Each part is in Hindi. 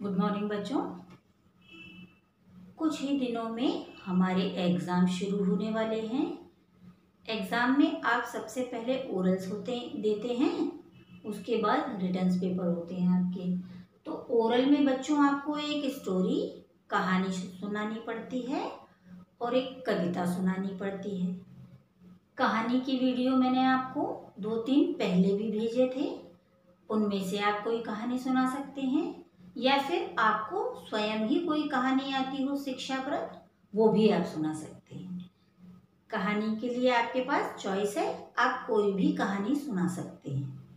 गुड मॉर्निंग बच्चों। कुछ ही दिनों में हमारे एग्ज़ाम शुरू होने वाले हैं। एग्ज़ाम में आप सबसे पहले ओरल्स देते हैं, उसके बाद रिटन्स पेपर होते हैं आपके। तो ओरल में बच्चों आपको एक स्टोरी कहानी सुनानी पड़ती है और एक कविता सुनानी पड़ती है। कहानी की वीडियो मैंने आपको 2-3 पहले भी भेजे थे, उनमें से आप कोई कहानी सुना सकते हैं या फिर आपको स्वयं ही कोई कहानी आती हो शिक्षाप्रद, वो भी आप सुना सकते हैं। कहानी के लिए आपके पास चॉइस है, आप कोई भी कहानी सुना सकते हैं।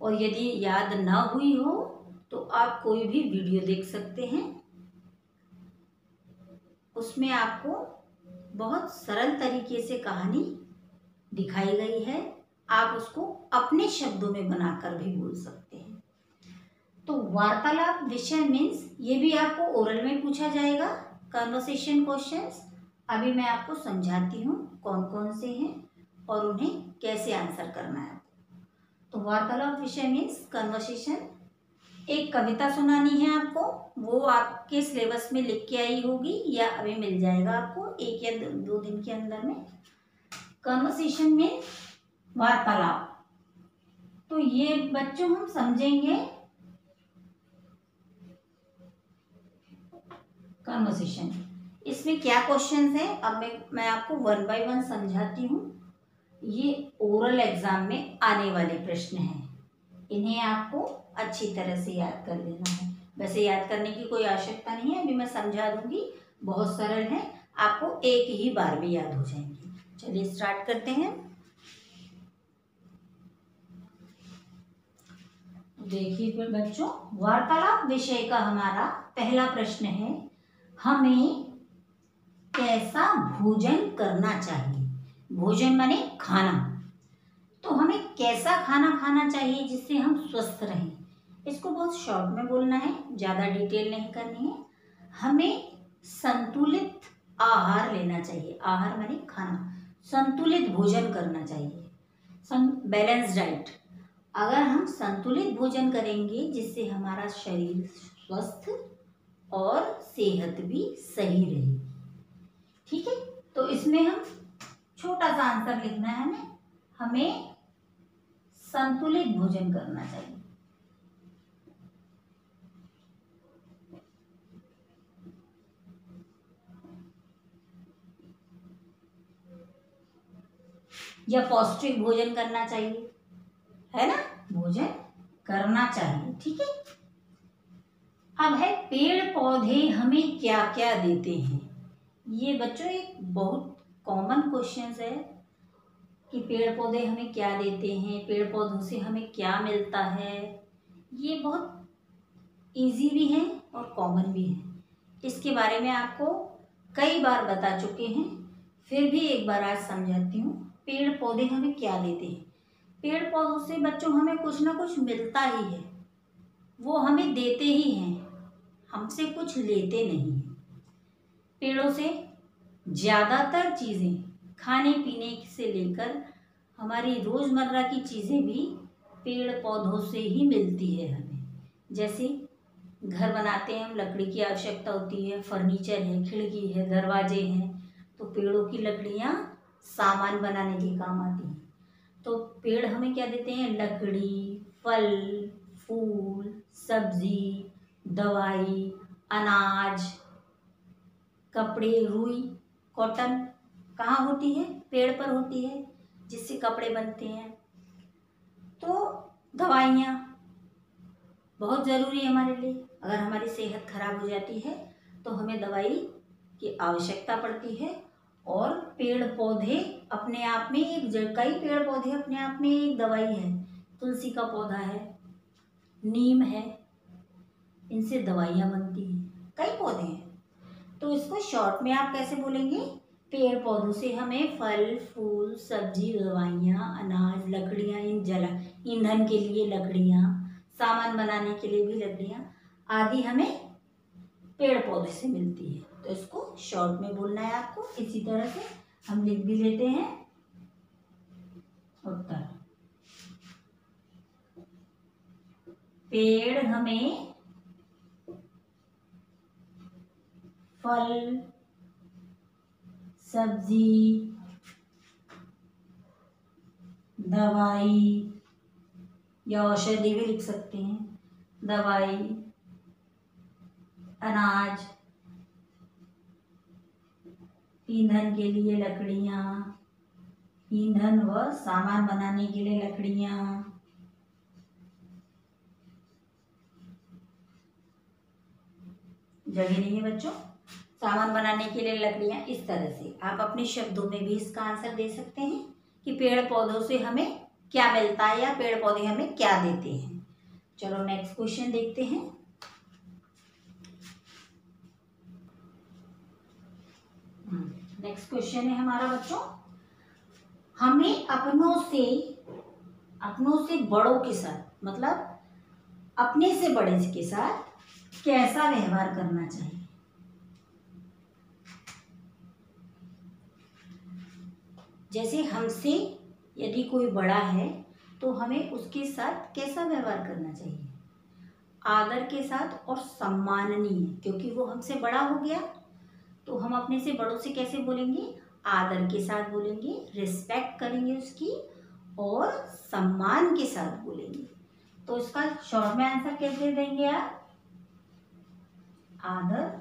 और यदि याद ना हुई हो तो आप कोई भी वीडियो देख सकते हैं, उसमें आपको बहुत सरल तरीके से कहानी दिखाई गई है। आप उसको अपने शब्दों में बनाकर भी बोल सकते हैं। तो वार्तालाप विषय मीन्स ये भी आपको ओरल में पूछा जाएगा, कन्वर्सेशन क्वेश्चंस। अभी मैं आपको समझाती हूँ कौन कौन से हैं और उन्हें कैसे आंसर करना है। तो वार्तालाप विषय मीन्स कन्वर्सेशन। एक कविता सुनानी है आपको, वो आपके सिलेबस में लिख के आई होगी या अभी मिल जाएगा आपको 1 या 2 दिन के अंदर में। कन्वर्सेशन में वार्तालाप, तो ये बच्चों हम समझेंगे कन्वर्सेशन। इसमें क्या क्वेश्चंस हैं, अब मैं आपको 1 बाय 1 समझाती हूँ। ये ओरल एग्जाम में आने वाले प्रश्न हैं, इन्हें आपको अच्छी तरह से याद कर लेना है। वैसे याद करने की कोई आवश्यकता नहीं है, अभी मैं समझा दूंगी, बहुत सरल है, आपको एक ही बार में याद हो जाएंगे। चलिए स्टार्ट करते हैं। देखिए बच्चों, वार्तालाप विषय का हमारा पहला प्रश्न है, हमें कैसा भोजन करना चाहिए। भोजन माने खाना, तो हमें कैसा खाना खाना चाहिए जिससे हम स्वस्थ रहें। इसको बहुत शॉर्ट में बोलना है, ज़्यादा डिटेल नहीं करनी है। हमें संतुलित आहार लेना चाहिए। आहार माने खाना, संतुलित भोजन करना चाहिए, बैलेंस डाइट। अगर हम संतुलित भोजन करेंगे जिससे हमारा शरीर स्वस्थ और सेहत भी सही रहेगी। ठीक है, तो इसमें हम छोटा सा आंसर लिखना है, हमें संतुलित भोजन करना चाहिए। या पौष्टिक भोजन करना चाहिए, है ना, भोजन करना चाहिए। ठीक है, अब है पेड़ पौधे हमें क्या क्या देते हैं। ये बच्चों एक बहुत कॉमन क्वेश्चन है कि पेड़ पौधे हमें क्या देते हैं, पेड़ पौधों से हमें क्या मिलता है। ये बहुत इजी भी है और कॉमन भी है, इसके बारे में आपको कई बार बता चुके हैं, फिर भी एक बार आज समझाती हूँ। पेड़ पौधे हमें क्या देते हैं। पेड़ पौधों से बच्चों हमें कुछ ना कुछ मिलता ही है, वो हमें देते ही हैं, हमसे कुछ लेते नहीं हैं। पेड़ों से ज़्यादातर चीज़ें, खाने पीने से लेकर हमारी रोज़मर्रा की चीज़ें भी पेड़ पौधों से ही मिलती है हमें। जैसे घर बनाते हैं हम, लकड़ी की आवश्यकता होती है, फर्नीचर है, खिड़की है, दरवाजे हैं, तो पेड़ों की लकड़ियाँ सामान बनाने के काम आती हैं। तो पेड़ हमें क्या देते हैं, लकड़ी, फल, फूल, सब्जी, दवाई, अनाज, कपड़े, रुई, कॉटन कहाँ होती है, पेड़ पर होती है, जिससे कपड़े बनते हैं। तो दवाइयाँ बहुत ज़रूरी है हमारे लिए। अगर हमारी सेहत खराब हो जाती है तो हमें दवाई की आवश्यकता पड़ती है। और पेड़ पौधे अपने आप में कई पेड़ पौधे अपने आप में एक दवाई है। तुलसी का पौधा है, नीम है, इनसे दवाइयाँ बनती हैं, कई पौधे हैं। तो इसको शॉर्ट में आप कैसे बोलेंगे, पेड़ पौधों से हमें फल, फूल, सब्जी, दवाइयाँ, अनाज, लकड़ियाँ, ईंधन के लिए लकड़ियाँ, सामान बनाने के लिए भी लकड़ियाँ आदि हमें पेड़ पौधे से मिलती है। तो इसको शॉर्ट में बोलना है आपको। इसी तरह से हम लिख भी लेते हैं उत्तर। पेड़ हमें फल, सब्जी, दवाई या औषधि भी लिख सकते हैं, दवाई, अनाज, ईंधन के लिए लकड़ियाँ, ईंधन व सामान बनाने के लिए लकड़ियाँ, जगह नहीं है बच्चों, सामान बनाने के लिए लकड़ियाँ। इस तरह से आप अपने शब्दों में भी इसका आंसर दे सकते हैं कि पेड़ पौधों से हमें क्या मिलता है या पेड़ पौधे हमें क्या देते हैं। चलो नेक्स्ट क्वेश्चन देखते हैं। नेक्स्ट क्वेश्चन है हमारा बच्चों, हमें अपनों से बड़ों के साथ, मतलब अपने से बड़े के साथ कैसा व्यवहार करना चाहिए। जैसे हमसे यदि कोई बड़ा है तो हमें उसके साथ कैसा व्यवहार करना चाहिए, आदर के साथ और सम्माननीय, क्योंकि वो हमसे बड़ा हो गया तो हम अपने से बड़ों से कैसे बोलेंगे, आदर के साथ बोलेंगे, रिस्पेक्ट करेंगे उसकी और सम्मान के साथ बोलेंगे। तो इसका शॉर्ट में आंसर कैसे देंगे आप, आदर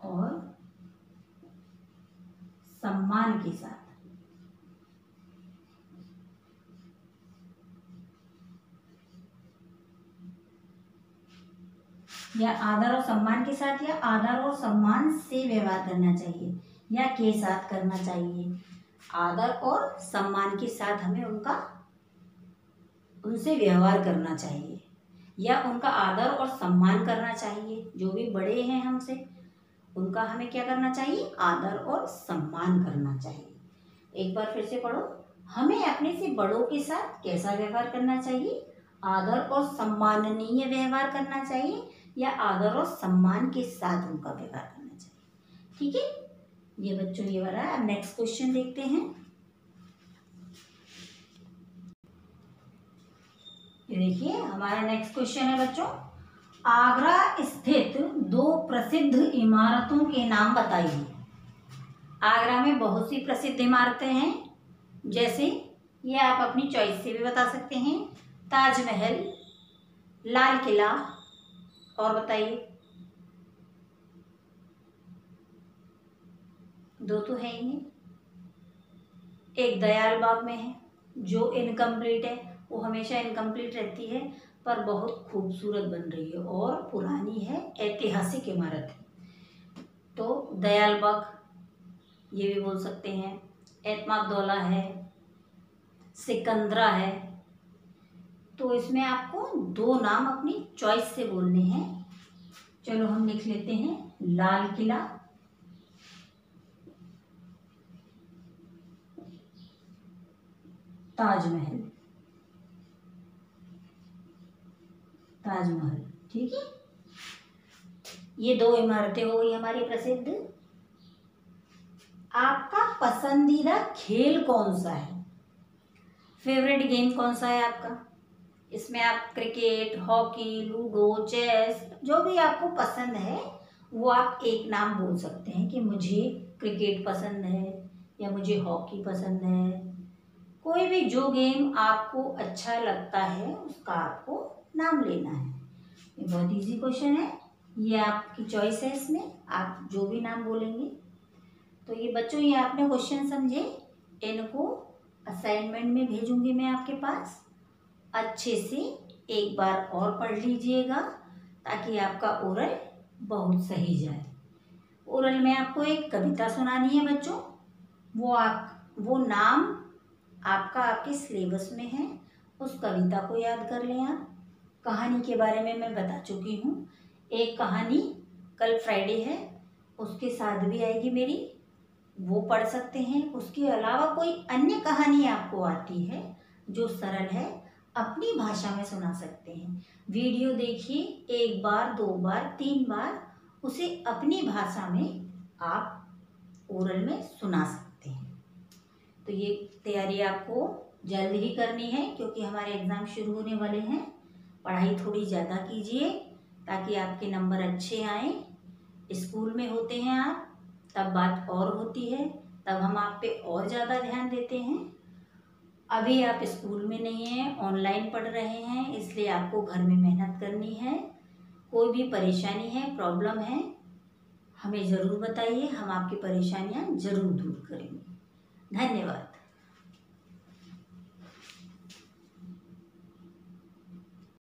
और सम्मान के साथ। या आदर और सम्मान के साथ या आदर और सम्मान से व्यवहार करना चाहिए या के साथ करना चाहिए। आदर और सम्मान के साथ हमें उनसे व्यवहार करना चाहिए या उनका आदर और सम्मान करना चाहिए। जो भी बड़े हैं हमसे उनका हमें क्या करना चाहिए, आदर और सम्मान करना चाहिए। एक बार फिर से पढ़ो, हमें अपने से बड़ों के साथ कैसा व्यवहार करना चाहिए, आदर और सम्माननीय व्यवहार करना चाहिए या आदर और सम्मान के साथ उनका व्यवहार करना चाहिए। ठीक है, ये बच्चों ये वाला है। अब नेक्स्ट क्वेश्चन देखते हैं। ये देखिए हमारा नेक्स्ट क्वेश्चन है बच्चों, आगरा स्थित 2 प्रसिद्ध इमारतों के नाम बताइए। आगरा में बहुत सी प्रसिद्ध इमारतें हैं, जैसे ये आप अपनी चॉइस से भी बता सकते हैं, ताजमहल, लाल किला, और बताइए, 2 तो है ही। एक दयाल बाग में है जो इनकम्प्लीट है, वो हमेशा इनकम्प्लीट रहती है पर बहुत खूबसूरत बन रही है और पुरानी है, ऐतिहासिक इमारत है। तो दयाल बाग ये भी बोल सकते हैं, एतमादौला है, सिकंदरा है। तो इसमें आपको 2 नाम अपनी चॉइस से बोलने हैं। चलो हम लिख लेते हैं, लाल किला, ताजमहल। ठीक है, ये 2 इमारतें हो गई हमारी प्रसिद्ध। आपका पसंदीदा खेल कौन सा है, फेवरेट गेम कौन सा है आपका। इसमें आप क्रिकेट, हॉकी, लूडो, चेस, जो भी आपको पसंद है वो आप एक नाम बोल सकते हैं कि मुझे क्रिकेट पसंद है या मुझे हॉकी पसंद है। कोई भी जो गेम आपको अच्छा लगता है उसका आपको नाम लेना है। ये बहुत इजी क्वेश्चन है, ये आपकी चॉइस है, इसमें आप जो भी नाम बोलेंगे। तो ये बच्चों ये आपने क्वेश्चन समझे, इनको असाइनमेंट में भेजूंगी मैं आपके पास। अच्छे से एक बार और पढ़ लीजिएगा ताकि आपका ओरल बहुत सही जाए। ओरल में आपको एक कविता सुनानी है बच्चों, वो नाम आपका आपके सिलेबस में है, उस कविता को याद कर लें आप। कहानी के बारे में मैं बता चुकी हूँ, एक कहानी कल फ्राइडे है उसके साथ भी आएगी मेरी, वो पढ़ सकते हैं। उसके अलावा कोई अन्य कहानी आपको आती है जो सरल है, अपनी भाषा में सुना सकते हैं। वीडियो देखिए, 1 बार 2 बार 3 बार उसे अपनी भाषा में आप ओरल में सुना सकते हैं। तो ये तैयारी आपको जल्द ही करनी है क्योंकि हमारे एग्ज़ाम शुरू होने वाले हैं। पढ़ाई थोड़ी ज़्यादा कीजिए ताकि आपके नंबर अच्छे आएँ। स्कूल में होते हैं आप तब बात और होती है, तब हम आप पे और ज़्यादा ध्यान देते हैं। अभी आप स्कूल में नहीं हैं, ऑनलाइन पढ़ रहे हैं, इसलिए आपको घर में मेहनत करनी है। कोई भी परेशानी है, प्रॉब्लम है, हमें ज़रूर बताइए, हम आपकी परेशानियां ज़रूर दूर करेंगे। धन्यवाद।